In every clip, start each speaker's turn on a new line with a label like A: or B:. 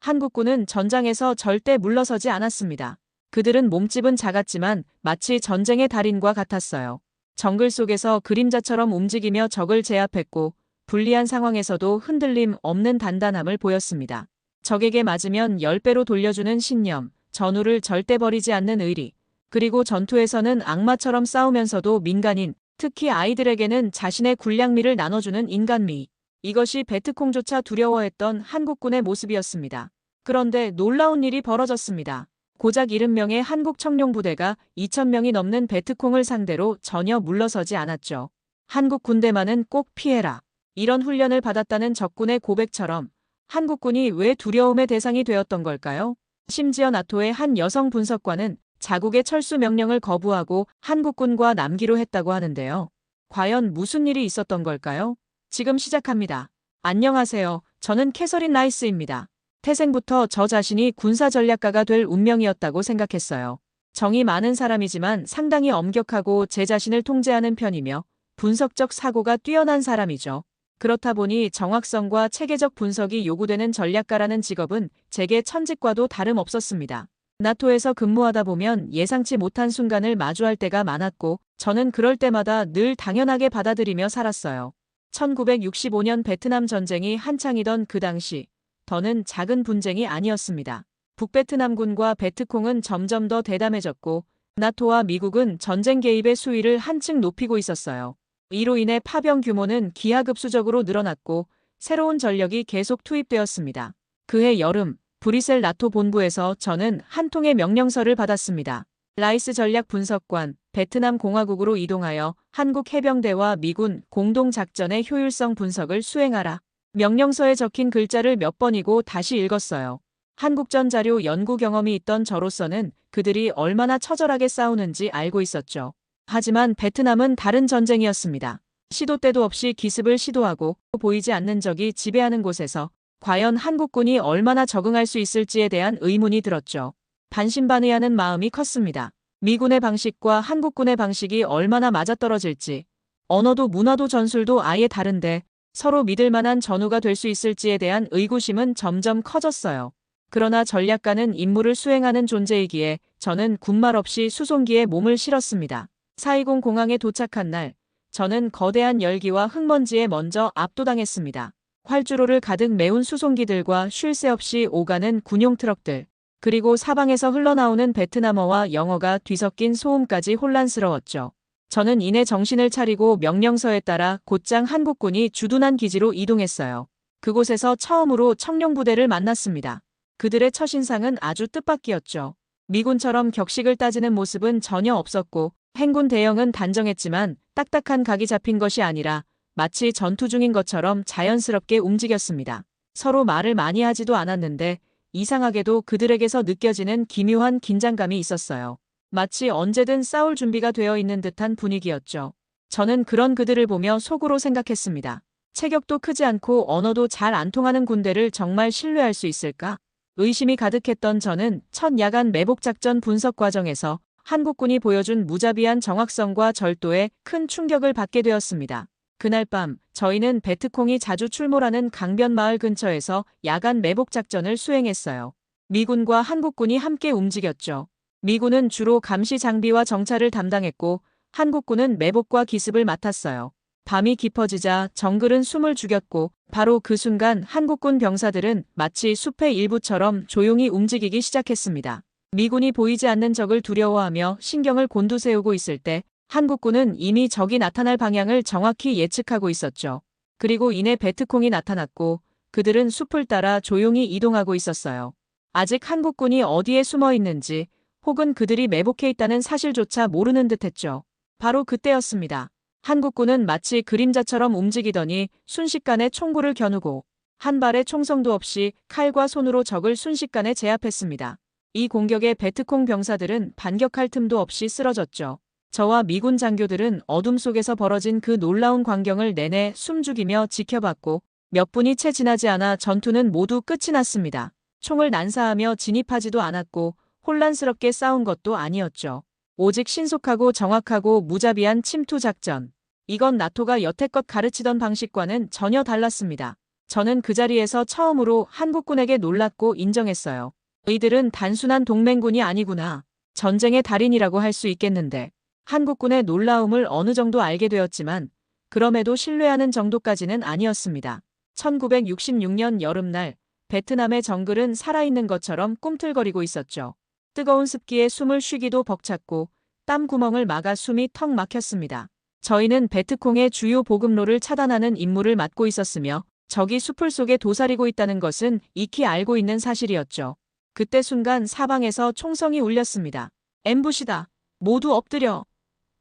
A: 한국군은 전장에서 절대 물러서지 않았습니다. 그들은 몸집은 작았지만 마치 전쟁의 달인과 같았어요. 정글 속에서 그림자처럼 움직이며 적을 제압했고 불리한 상황에서도 흔들림 없는 단단함을 보였습니다. 적에게 맞으면 10배로 돌려주는 신념, 전우를 절대 버리지 않는 의리, 그리고 전투에서는 악마처럼 싸우면서도 민간인, 특히 아이들에게는 자신의 군량미를 나눠주는 인간미. 이것이 베트콩조차 두려워했던 한국군의 모습이었습니다. 그런데 놀라운 일이 벌어졌습니다. 고작 70명의 한국 청룡부대가 2,000명이 넘는 베트콩을 상대로 전혀 물러서지 않았죠. 한국 군대만은 꼭 피해라. 이런 훈련을 받았다는 적군의 고백처럼 한국군이 왜 두려움의 대상이 되었던 걸까요? 심지어 나토의 한 여성 분석관은 자국의 철수 명령을 거부하고 한국군과 남기로 했다고 하는데요. 과연 무슨 일이 있었던 걸까요? 지금 시작합니다. 안녕하세요. 저는 캐서린 라이스입니다. 태생부터 저 자신이 군사 전략가가 될 운명이었다고 생각했어요. 정이 많은 사람이지만 상당히 엄격하고 제 자신을 통제하는 편이며 분석적 사고가 뛰어난 사람이죠. 그렇다 보니 정확성과 체계적 분석이 요구되는 전략가라는 직업은 제게 천직과도 다름없었습니다. 나토에서 근무하다 보면 예상치 못한 순간을 마주할 때가 많았고 저는 그럴 때마다 늘 당연하게 받아들이며 살았어요. 1965년 베트남 전쟁이 한창이던 그 당시 더는 작은 분쟁이 아니었습니다. 북베트남군과 베트콩은 점점 더 대담해졌고 나토와 미국은 전쟁 개입의 수위를 한층 높이고 있었어요. 이로 인해 파병 규모는 기하급수적으로 늘어났고 새로운 전력이 계속 투입되었습니다. 그해 여름 브뤼셀 나토 본부에서 저는 한 통의 명령서를 받았습니다. 라이스 전략 분석관, 베트남 공화국으로 이동하여 한국 해병대와 미군 공동작전의 효율성 분석을 수행하라. 명령서에 적힌 글자를 몇 번이고 다시 읽었어요. 한국전 자료 연구 경험이 있던 저로서는 그들이 얼마나 처절하게 싸우는지 알고 있었죠. 하지만 베트남은 다른 전쟁이었습니다. 시도 때도 없이 기습을 시도하고 보이지 않는 적이 지배하는 곳에서 과연 한국군이 얼마나 적응할 수 있을지에 대한 의문이 들었죠. 반신반의하는 마음이 컸습니다. 미군의 방식과 한국군의 방식이 얼마나 맞아떨어질지, 언어도 문화도 전술도 아예 다른데 서로 믿을 만한 전우가 될 수 있을지에 대한 의구심은 점점 커졌어요. 그러나 전략가는 임무를 수행하는 존재이기에 저는 군말 없이 수송기에 몸을 실었습니다. 420 공항에 도착한 날, 저는 거대한 열기와 흙먼지에 먼저 압도당했습니다. 활주로를 가득 메운 수송기들과 쉴 새 없이 오가는 군용 트럭들, 그리고 사방에서 흘러나오는 베트남어와 영어가 뒤섞인 소음까지 혼란스러웠죠. 저는 이내 정신을 차리고 명령서에 따라 곧장 한국군이 주둔한 기지로 이동했어요. 그곳에서 처음으로 청룡부대를 만났습니다. 그들의 첫인상은 아주 뜻밖이었죠. 미군처럼 격식을 따지는 모습은 전혀 없었고 행군 대형은 단정했지만 딱딱한 각이 잡힌 것이 아니라 마치 전투 중인 것처럼 자연스럽게 움직였습니다. 서로 말을 많이 하지도 않았는데 이상하게도 그들에게서 느껴지는 기묘한 긴장감이 있었어요. 마치 언제든 싸울 준비가 되어 있는 듯한 분위기였죠. 저는 그런 그들을 보며 속으로 생각했습니다. 체격도 크지 않고 언어도 잘 안 통하는 군대를 정말 신뢰할 수 있을까? 의심이 가득했던 저는 첫 야간 매복작전 분석 과정에서 한국군이 보여준 무자비한 정확성과 절도에 큰 충격을 받게 되었습니다. 그날 밤 저희는 베트콩이 자주 출몰하는 강변마을 근처에서 야간 매복작전을 수행했어요. 미군과 한국군이 함께 움직였죠. 미군은 주로 감시 장비와 정찰을 담당했고 한국군은 매복과 기습을 맡았어요. 밤이 깊어지자 정글은 숨을 죽였고 바로 그 순간 한국군 병사들은 마치 숲의 일부처럼 조용히 움직이기 시작했습니다. 미군이 보이지 않는 적을 두려워하며 신경을 곤두세우고 있을 때 한국군은 이미 적이 나타날 방향을 정확히 예측하고 있었죠. 그리고 이내 베트콩이 나타났고 그들은 숲을 따라 조용히 이동하고 있었어요. 아직 한국군이 어디에 숨어 있는지 혹은 그들이 매복해 있다는 사실조차 모르는 듯했죠. 바로 그때였습니다. 한국군은 마치 그림자처럼 움직이더니 순식간에 총구를 겨누고 한 발의 총성도 없이 칼과 손으로 적을 순식간에 제압했습니다. 이 공격에 베트콩 병사들은 반격할 틈도 없이 쓰러졌죠. 저와 미군 장교들은 어둠 속에서 벌어진 그 놀라운 광경을 내내 숨죽이며 지켜봤고 몇 분이 채 지나지 않아 전투는 모두 끝이 났습니다. 총을 난사하며 진입하지도 않았고 혼란스럽게 싸운 것도 아니었죠. 오직 신속하고 정확하고 무자비한 침투 작전. 이건 나토가 여태껏 가르치던 방식과는 전혀 달랐습니다. 저는 그 자리에서 처음으로 한국군에게 놀랐고 인정했어요. 이들은 단순한 동맹군이 아니구나. 전쟁의 달인이라고 할 수 있겠는데. 한국군의 놀라움을 어느 정도 알게 되었지만 그럼에도 신뢰하는 정도까지는 아니었습니다. 1966년 여름날 베트남의 정글은 살아있는 것처럼 꿈틀거리고 있었죠. 뜨거운 습기에 숨을 쉬기도 벅찼고 땀 구멍을 막아 숨이 턱 막혔습니다. 저희는 베트콩의 주요 보급로를 차단하는 임무를 맡고 있었으며 적이 숲을 속에 도사리고 있다는 것은 익히 알고 있는 사실이었죠. 그때 순간 사방에서 총성이 울렸습니다. 엠부시다. 모두 엎드려.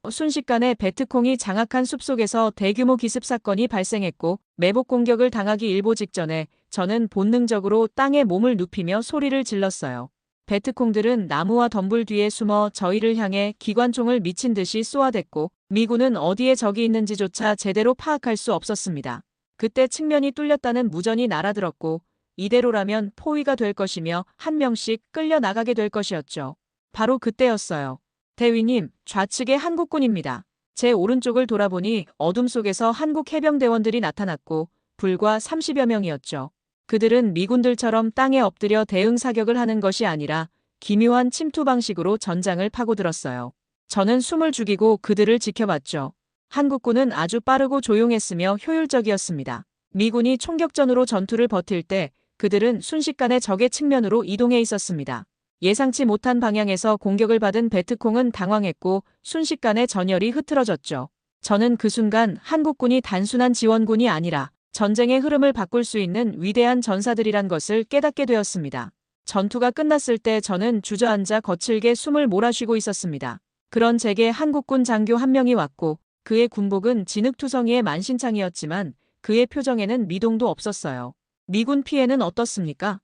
A: 순식간에 베트콩이 장악한 숲속에서 대규모 기습 사건이 발생했고 매복 공격을 당하기 일보 직전에 저는 본능적으로 땅에 몸을 눕히며 소리를 질렀어요. 베트콩들은 나무와 덤불 뒤에 숨어 저희를 향해 기관총을 미친 듯이 쏘아댔고 미군은 어디에 적이 있는지조차 제대로 파악할 수 없었습니다. 그때 측면이 뚫렸다는 무전이 날아들었고 이대로라면 포위가 될 것이며 한 명씩 끌려 나가게 될 것이었죠. 바로 그때였어요. 대위님, 좌측에 한국군입니다. 제 오른쪽을 돌아보니 어둠 속에서 한국 해병대원들이 나타났고 불과 30여 명이었죠. 그들은 미군들처럼 땅에 엎드려 대응 사격을 하는 것이 아니라 기묘한 침투 방식으로 전장을 파고들었어요. 저는 숨을 죽이고 그들을 지켜봤죠. 한국군은 아주 빠르고 조용했으며 효율적이었습니다. 미군이 총격전으로 전투를 버틸 때 그들은 순식간에 적의 측면으로 이동해 있었습니다. 예상치 못한 방향에서 공격을 받은 베트콩은 당황했고 순식간에 전열이 흐트러졌죠. 저는 그 순간 한국군이 단순한 지원군이 아니라 전쟁의 흐름을 바꿀 수 있는 위대한 전사들이란 것을 깨닫게 되었습니다. 전투가 끝났을 때 저는 주저앉아 거칠게 숨을 몰아쉬고 있었습니다. 그런 제게 한국군 장교 한 명이 왔고 그의 군복은 진흙투성이의 만신창이었지만 그의 표정에는 미동도 없었어요. 미군 피해는 어떻습니까?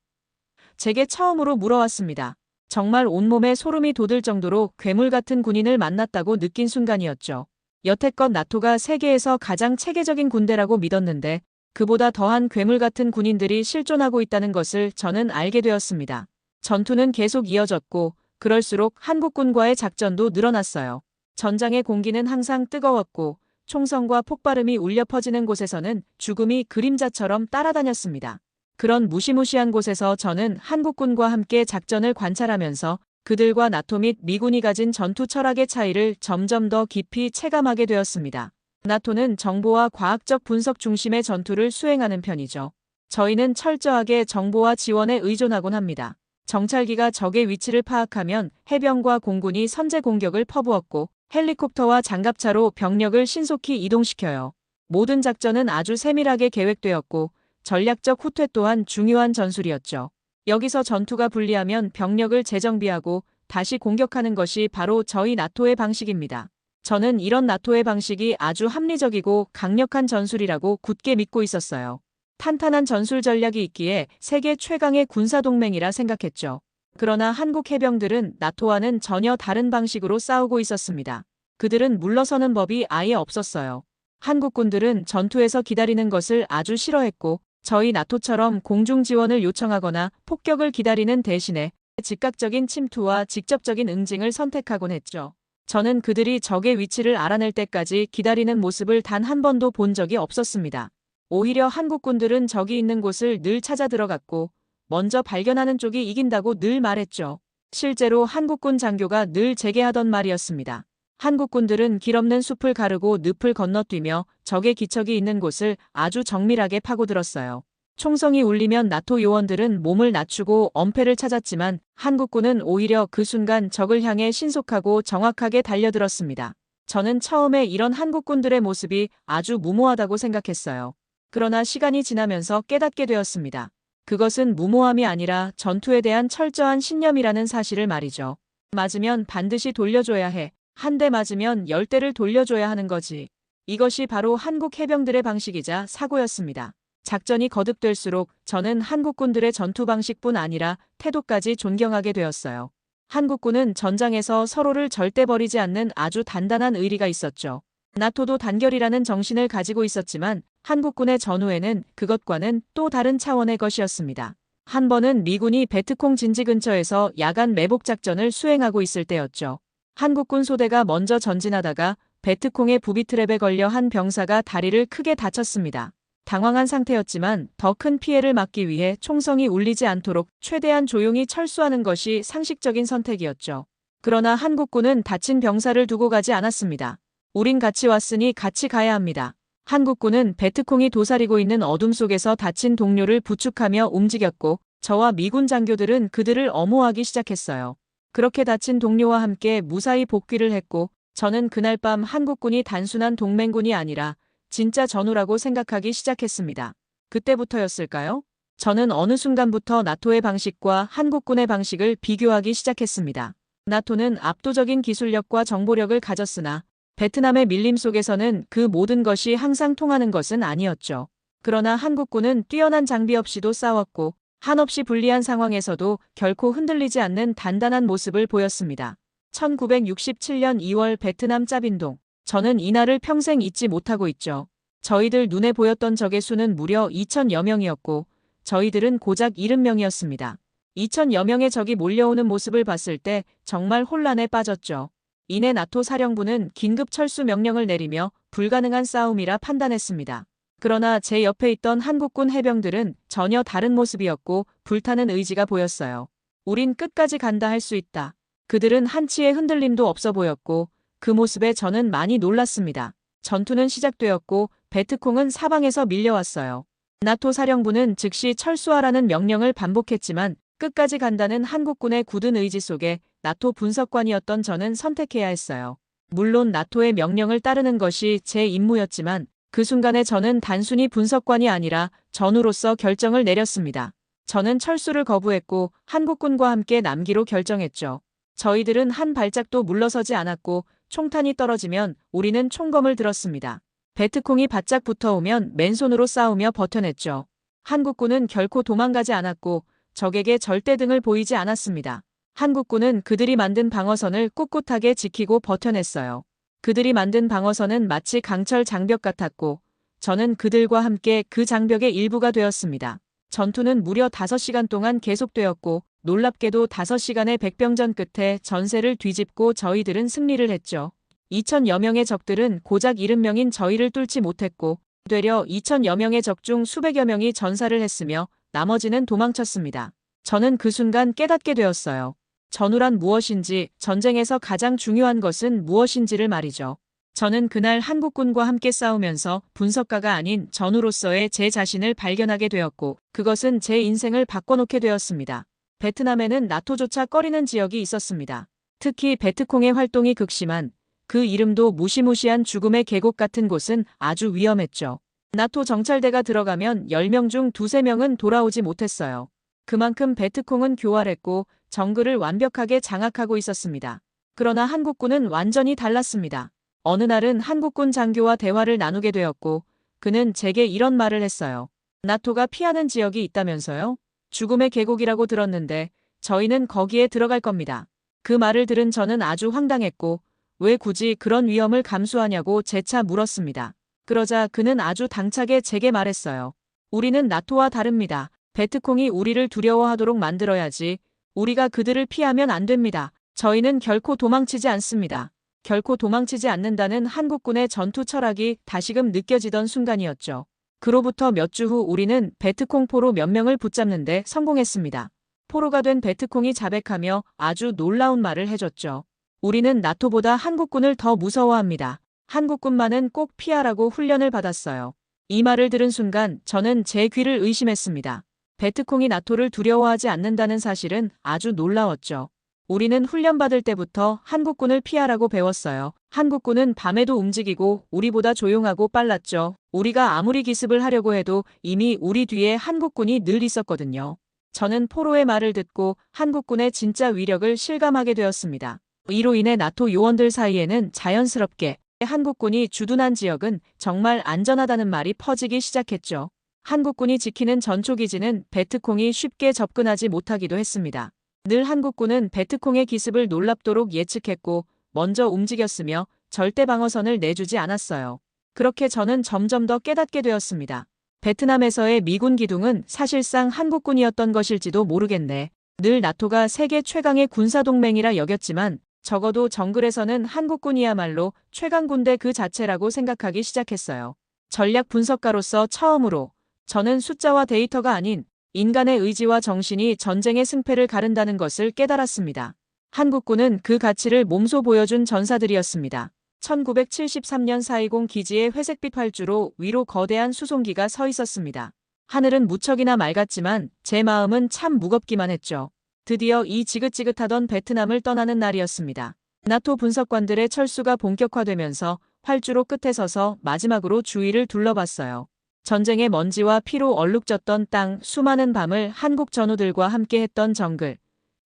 A: 제게 처음으로 물어왔습니다. 정말 온몸에 소름이 돋을 정도로 괴물 같은 군인을 만났다고 느낀 순간이었죠. 여태껏 나토가 세계에서 가장 체계적인 군대라고 믿었는데 그보다 더한 괴물 같은 군인들이 실존하고 있다는 것을 저는 알게 되었습니다. 전투는 계속 이어졌고 그럴수록 한국군과의 작전도 늘어났어요. 전장의 공기는 항상 뜨거웠고 총성과 폭발음이 울려 퍼지는 곳에서는 죽음이 그림자처럼 따라다녔습니다. 그런 무시무시한 곳에서 저는 한국군과 함께 작전을 관찰하면서 그들과 나토 및 미군이 가진 전투 철학의 차이를 점점 더 깊이 체감하게 되었습니다. 나토는 정보와 과학적 분석 중심의 전투를 수행하는 편이죠. 저희는 철저하게 정보와 지원에 의존하곤 합니다. 정찰기가 적의 위치를 파악하면 해병과 공군이 선제 공격을 퍼부었고 헬리콥터와 장갑차로 병력을 신속히 이동시켜요. 모든 작전은 아주 세밀하게 계획되었고 전략적 후퇴 또한 중요한 전술이었죠. 여기서 전투가 불리하면 병력을 재정비하고 다시 공격하는 것이 바로 저희 나토의 방식입니다. 저는 이런 나토의 방식이 아주 합리적이고 강력한 전술이라고 굳게 믿고 있었어요. 탄탄한 전술 전략이 있기에 세계 최강의 군사동맹이라 생각했죠. 그러나 한국 해병들은 나토와는 전혀 다른 방식으로 싸우고 있었습니다. 그들은 물러서는 법이 아예 없었어요. 한국군들은 전투에서 기다리는 것을 아주 싫어했고 저희 나토처럼 공중 지원을 요청하거나 폭격을 기다리는 대신에 즉각적인 침투와 직접적인 응징을 선택하곤 했죠. 저는 그들이 적의 위치를 알아낼 때까지 기다리는 모습을 단 한 번도 본 적이 없었습니다. 오히려 한국군들은 적이 있는 곳을 늘 찾아 들어갔고 먼저 발견하는 쪽이 이긴다고 늘 말했죠. 실제로 한국군 장교가 늘 제게 하던 말이었습니다. 한국군들은 길없는 숲을 가르고 늪을 건너뛰며 적의 기척이 있는 곳을 아주 정밀하게 파고들었어요. 총성이 울리면 나토 요원들은 몸을 낮추고 엄폐를 찾았지만 한국군은 오히려 그 순간 적을 향해 신속하고 정확하게 달려들었습니다. 저는 처음에 이런 한국군들의 모습이 아주 무모하다고 생각했어요. 그러나 시간이 지나면서 깨닫게 되었습니다. 그것은 무모함이 아니라 전투에 대한 철저한 신념이라는 사실을 말이죠. 맞으면 반드시 돌려줘야 해. 한 대 맞으면 10대를 돌려줘야 하는 거지. 이것이 바로 한국 해병들의 방식이자 사고였습니다. 작전이 거듭될수록 저는 한국군들의 전투 방식뿐 아니라 태도까지 존경하게 되었어요. 한국군은 전장에서 서로를 절대 버리지 않는 아주 단단한 의리가 있었죠. 나토도 단결이라는 정신을 가지고 있었지만 한국군의 전후에는 그것과는 또 다른 차원의 것이었습니다. 한 번은 미군이 베트콩 진지 근처에서 야간 매복 작전을 수행하고 있을 때였죠. 한국군 소대가 먼저 전진하다가 베트콩의 부비트랩에 걸려 한 병사가 다리를 크게 다쳤습니다. 당황한 상태였지만 더 큰 피해를 막기 위해 총성이 울리지 않도록 최대한 조용히 철수하는 것이 상식적인 선택이었죠. 그러나 한국군은 다친 병사를 두고 가지 않았습니다. 우린 같이 왔으니 같이 가야 합니다. 한국군은 베트콩이 도사리고 있는 어둠 속에서 다친 동료를 부축하며 움직였고 저와 미군 장교들은 그들을 엄호하기 시작했어요. 그렇게 다친 동료와 함께 무사히 복귀를 했고 저는 그날 밤 한국군이 단순한 동맹군이 아니라 진짜 전우라고 생각하기 시작했습니다. 그때부터였을까요? 저는 어느 순간부터 나토의 방식과 한국군의 방식을 비교하기 시작했습니다. 나토는 압도적인 기술력과 정보력을 가졌으나 베트남의 밀림 속에서는 그 모든 것이 항상 통하는 것은 아니었죠. 그러나 한국군은 뛰어난 장비 없이도 싸웠고 한없이 불리한 상황에서도 결코 흔들리지 않는 단단한 모습을 보였습니다. 1967년 2월 베트남 짜빈동. 저는 이날을 평생 잊지 못하고 있죠. 저희들 눈에 보였던 적의 수는 무려 2,000여 명이었고 저희들은 고작 70명이었습니다. 2,000여 명의 적이 몰려오는 모습을 봤을 때 정말 혼란에 빠졌죠. 이내 나토 사령부는 긴급 철수 명령을 내리며 불가능한 싸움이라 판단했습니다. 그러나 제 옆에 있던 한국군 해병들은 전혀 다른 모습이었고 불타는 의지가 보였어요. 우린 끝까지 간다 할 수 있다. 그들은 한치의 흔들림도 없어 보였고 그 모습에 저는 많이 놀랐습니다. 전투는 시작되었고 베트콩은 사방에서 밀려왔어요. 나토 사령부는 즉시 철수하라는 명령을 반복했지만 끝까지 간다는 한국군의 굳은 의지 속에 나토 분석관이었던 저는 선택해야 했어요. 물론 나토의 명령을 따르는 것이 제 임무였지만 그 순간에 저는 단순히 분석관이 아니라 전우로서 결정을 내렸습니다. 저는 철수를 거부했고 한국군과 함께 남기로 결정했죠. 저희들은 한 발짝도 물러서지 않았고 총탄이 떨어지면 우리는 총검을 들었습니다. 베트콩이 바짝 붙어오면 맨손으로 싸우며 버텨냈죠. 한국군은 결코 도망가지 않았고 적에게 절대 등을 보이지 않았습니다. 한국군은 그들이 만든 방어선을 꿋꿋하게 지키고 버텨냈어요. 그들이 만든 방어선은 마치 강철 장벽 같았고 저는 그들과 함께 그 장벽의 일부가 되었습니다. 전투는 무려 5시간 동안 계속되었고 놀랍게도 5시간의 백병전 끝에 전세를 뒤집고 저희들은 승리를 했죠. 2,000여 명의 적들은 고작 70명인 저희를 뚫지 못했고 되려 2,000여 명의 적 중 수백여 명이 전사를 했으며 나머지는 도망쳤습니다. 저는 그 순간 깨닫게 되었어요. 전우란 무엇인지, 전쟁에서 가장 중요한 것은 무엇인지를 말이죠. 저는 그날 한국군과 함께 싸우면서 분석가가 아닌 전우로서의 제 자신을 발견하게 되었고 그것은 제 인생을 바꿔놓게 되었습니다. 베트남에는 나토조차 꺼리는 지역이 있었습니다. 특히 베트콩의 활동이 극심한 그 이름도 무시무시한 죽음의 계곡 같은 곳은 아주 위험했죠. 나토 정찰대가 들어가면 10명 중 2~3명은 돌아오지 못했어요. 그만큼 베트콩은 교활했고 정글을 완벽하게 장악하고 있었습니다. 그러나 한국군은 완전히 달랐습니다. 어느 날은 한국군 장교와 대화를 나누게 되었고 그는 제게 이런 말을 했어요. 나토가 피하는 지역이 있다면서요? 죽음의 계곡이라고 들었는데 저희는 거기에 들어갈 겁니다. 그 말을 들은 저는 아주 황당했고 왜 굳이 그런 위험을 감수하냐고 재차 물었습니다. 그러자 그는 아주 당차게 제게 말했어요. 우리는 나토와 다릅니다. 베트콩이 우리를 두려워하도록 만들어야지 우리가 그들을 피하면 안 됩니다. 저희는 결코 도망치지 않습니다. 결코 도망치지 않는다는 한국군의 전투 철학이 다시금 느껴지던 순간이었죠. 그로부터 몇 주 후 우리는 베트콩 포로 몇 명을 붙잡는 데 성공했습니다. 포로가 된 베트콩이 자백하며 아주 놀라운 말을 해줬죠. 우리는 나토보다 한국군을 더 무서워합니다. 한국군만은 꼭 피하라고 훈련을 받았어요. 이 말을 들은 순간 저는 제 귀를 의심했습니다. 베트콩이 나토를 두려워하지 않는다는 사실은 아주 놀라웠죠. 우리는 훈련받을 때부터 한국군을 피하라고 배웠어요. 한국군은 밤에도 움직이고 우리보다 조용하고 빨랐죠. 우리가 아무리 기습을 하려고 해도 이미 우리 뒤에 한국군이 늘 있었거든요. 저는 포로의 말을 듣고 한국군의 진짜 위력을 실감하게 되었습니다. 이로 인해 나토 요원들 사이에는 자연스럽게 한국군이 주둔한 지역은 정말 안전하다는 말이 퍼지기 시작했죠. 한국군이 지키는 전초기지는 베트콩이 쉽게 접근하지 못하기도 했습니다. 늘 한국군은 베트콩의 기습을 놀랍도록 예측했고 먼저 움직였으며 절대 방어선을 내주지 않았어요. 그렇게 저는 점점 더 깨닫게 되었습니다. 베트남에서의 미군 기둥은 사실상 한국군이었던 것일지도 모르겠네. 늘 나토가 세계 최강의 군사동맹이라 여겼지만 적어도 정글에서는 한국군이야말로 최강 군대 그 자체라고 생각하기 시작했어요. 전략 분석가로서 처음으로 저는 숫자와 데이터가 아닌 인간의 의지와 정신이 전쟁의 승패를 가른다는 것을 깨달았습니다. 한국군은 그 가치를 몸소 보여준 전사들이었습니다. 1973년 4.20 기지의 회색빛 활주로 위로 거대한 수송기가 서 있었습니다. 하늘은 무척이나 맑았지만 제 마음은 참 무겁기만 했죠. 드디어 이 지긋지긋하던 베트남을 떠나는 날이었습니다. 나토 분석관들의 철수가 본격화되면서 활주로 끝에 서서 마지막으로 주위를 둘러봤어요. 전쟁의 먼지와 피로 얼룩졌던 땅, 수많은 밤을 한국 전우들과 함께했던 정글,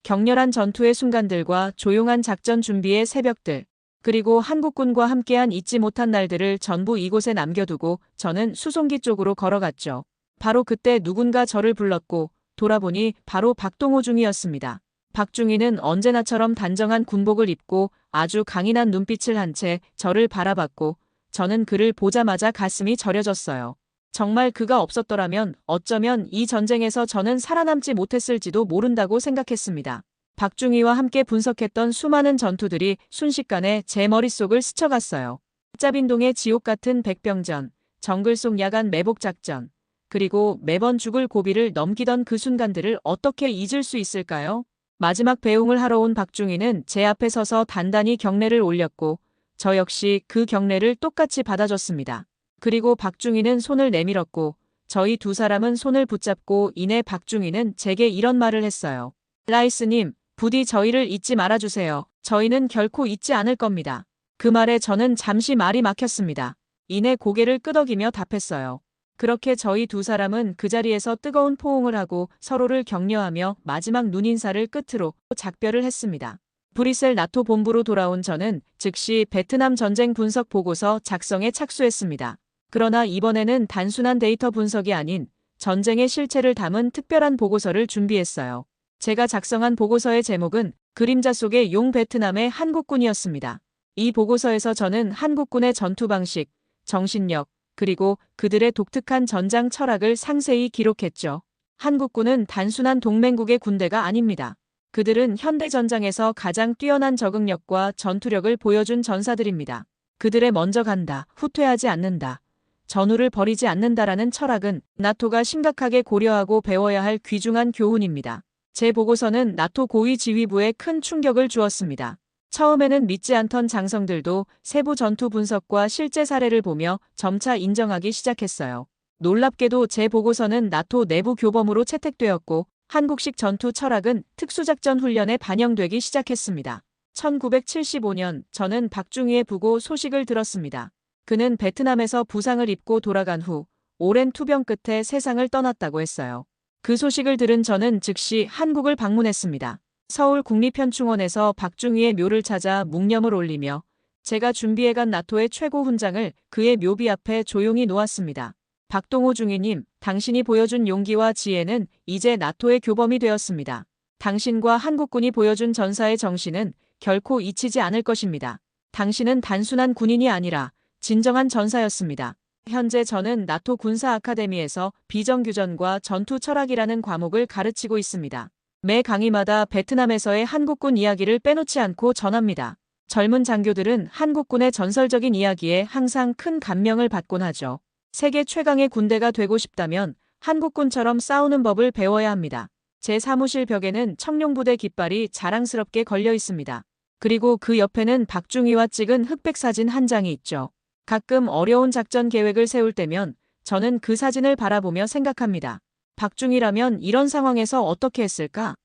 A: 격렬한 전투의 순간들과 조용한 작전 준비의 새벽들, 그리고 한국군과 함께한 잊지 못한 날들을 전부 이곳에 남겨두고 저는 수송기 쪽으로 걸어갔죠. 바로 그때 누군가 저를 불렀고 돌아보니 바로 박동호 중이었습니다. 박중희는 언제나처럼 단정한 군복을 입고 아주 강인한 눈빛을 한 채 저를 바라봤고 저는 그를 보자마자 가슴이 저려졌어요. 정말 그가 없었더라면 어쩌면 이 전쟁에서 저는 살아남지 못했을지도 모른다고 생각했습니다. 박중희와 함께 분석했던 수많은 전투들이 순식간에 제 머릿속을 스쳐갔어요. 짭인동의 지옥 같은 백병전, 정글 속 야간 매복 작전, 그리고 매번 죽을 고비를 넘기던 그 순간들을 어떻게 잊을 수 있을까요? 마지막 배웅을 하러 온 박중희는 제 앞에 서서 단단히 경례를 올렸고 저 역시 그 경례를 똑같이 받아줬습니다. 그리고 박중희는 손을 내밀었고 저희 두 사람은 손을 붙잡고 이내 박중희는 제게 이런 말을 했어요. 라이스님, 부디 저희를 잊지 말아주세요. 저희는 결코 잊지 않을 겁니다. 그 말에 저는 잠시 말이 막혔습니다. 이내 고개를 끄덕이며 답했어요. 그렇게 저희 두 사람은 그 자리에서 뜨거운 포옹을 하고 서로를 격려하며 마지막 눈인사를 끝으로 작별을 했습니다. 브뤼셀 나토 본부로 돌아온 저는 즉시 베트남 전쟁 분석 보고서 작성에 착수했습니다. 그러나 이번에는 단순한 데이터 분석이 아닌 전쟁의 실체를 담은 특별한 보고서를 준비했어요. 제가 작성한 보고서의 제목은 그림자 속의 용 베트남의 한국군이었습니다. 이 보고서에서 저는 한국군의 전투 방식, 정신력, 그리고 그들의 독특한 전장 철학을 상세히 기록했죠. 한국군은 단순한 동맹국의 군대가 아닙니다. 그들은 현대 전장에서 가장 뛰어난 적응력과 전투력을 보여준 전사들입니다. 그들의 먼저 간다, 후퇴하지 않는다, 전우를 버리지 않는다라는 철학은 나토가 심각하게 고려하고 배워야 할 귀중한 교훈입니다. 제 보고서는 나토 고위 지휘부에 큰 충격을 주었습니다. 처음에는 믿지 않던 장성들도 세부 전투 분석과 실제 사례를 보며 점차 인정하기 시작했어요. 놀랍게도 제 보고서는 나토 내부 교범으로 채택되었고 한국식 전투 철학은 특수작전 훈련에 반영되기 시작했습니다. 1975년 저는 박중희의 부고 소식을 들었습니다. 그는 베트남에서 부상을 입고 돌아간 후 오랜 투병 끝에 세상을 떠났다고 했어요. 그 소식을 들은 저는 즉시 한국을 방문했습니다. 서울 국립현충원에서 박중희의 묘를 찾아 묵념을 올리며 제가 준비해간 나토의 최고 훈장을 그의 묘비 앞에 조용히 놓았습니다. 박동호 중위님, 당신이 보여준 용기와 지혜는 이제 나토의 교범이 되었습니다. 당신과 한국군이 보여준 전사의 정신은 결코 잊히지 않을 것입니다. 당신은 단순한 군인이 아니라 진정한 전사였습니다. 현재 저는 나토 군사 아카데미에서 비정규전과 전투 철학이라는 과목을 가르치고 있습니다. 매 강의마다 베트남에서의 한국군 이야기를 빼놓지 않고 전합니다. 젊은 장교들은 한국군의 전설적인 이야기에 항상 큰 감명을 받곤 하죠. 세계 최강의 군대가 되고 싶다면 한국군처럼 싸우는 법을 배워야 합니다. 제 사무실 벽에는 청룡부대 깃발이 자랑스럽게 걸려 있습니다. 그리고 그 옆에는 박중희와 찍은 흑백 사진 한 장이 있죠. 가끔 어려운 작전 계획을 세울 때면 저는 그 사진을 바라보며 생각합니다. 박중희라면 이런 상황에서 어떻게 했을까?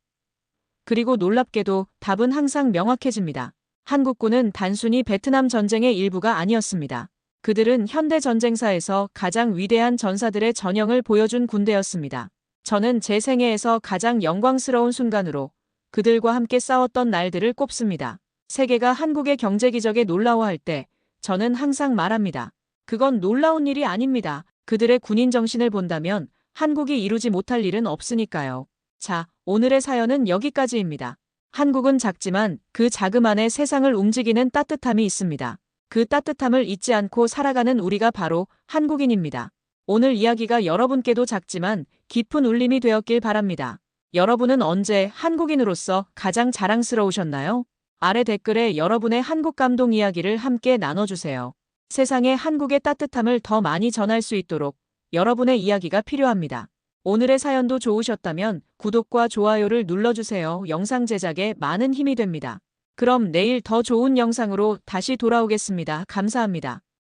A: 그리고 놀랍게도 답은 항상 명확해집니다. 한국군은 단순히 베트남 전쟁의 일부가 아니었습니다. 그들은 현대 전쟁사에서 가장 위대한 전사들의 전형을 보여준 군대였습니다. 저는 제 생애에서 가장 영광스러운 순간으로 그들과 함께 싸웠던 날들을 꼽습니다. 세계가 한국의 경제 기적에 놀라워할 때 저는 항상 말합니다. 그건 놀라운 일이 아닙니다. 그들의 군인 정신을 본다면 한국이 이루지 못할 일은 없으니까요. 자, 오늘의 사연은 여기까지입니다. 한국은 작지만 그 자그만해 세상을 움직이는 따뜻함이 있습니다. 그 따뜻함을 잊지 않고 살아가는 우리가 바로 한국인입니다. 오늘 이야기가 여러분께도 작지만 깊은 울림이 되었길 바랍니다. 여러분은 언제 한국인으로서 가장 자랑스러우셨나요? 아래 댓글에 여러분의 한국 감동 이야기를 함께 나눠주세요. 세상에 한국의 따뜻함을 더 많이 전할 수 있도록 여러분의 이야기가 필요합니다. 오늘의 사연도 좋으셨다면 구독과 좋아요를 눌러주세요. 영상 제작에 많은 힘이 됩니다. 그럼 내일 더 좋은 영상으로 다시 돌아오겠습니다. 감사합니다.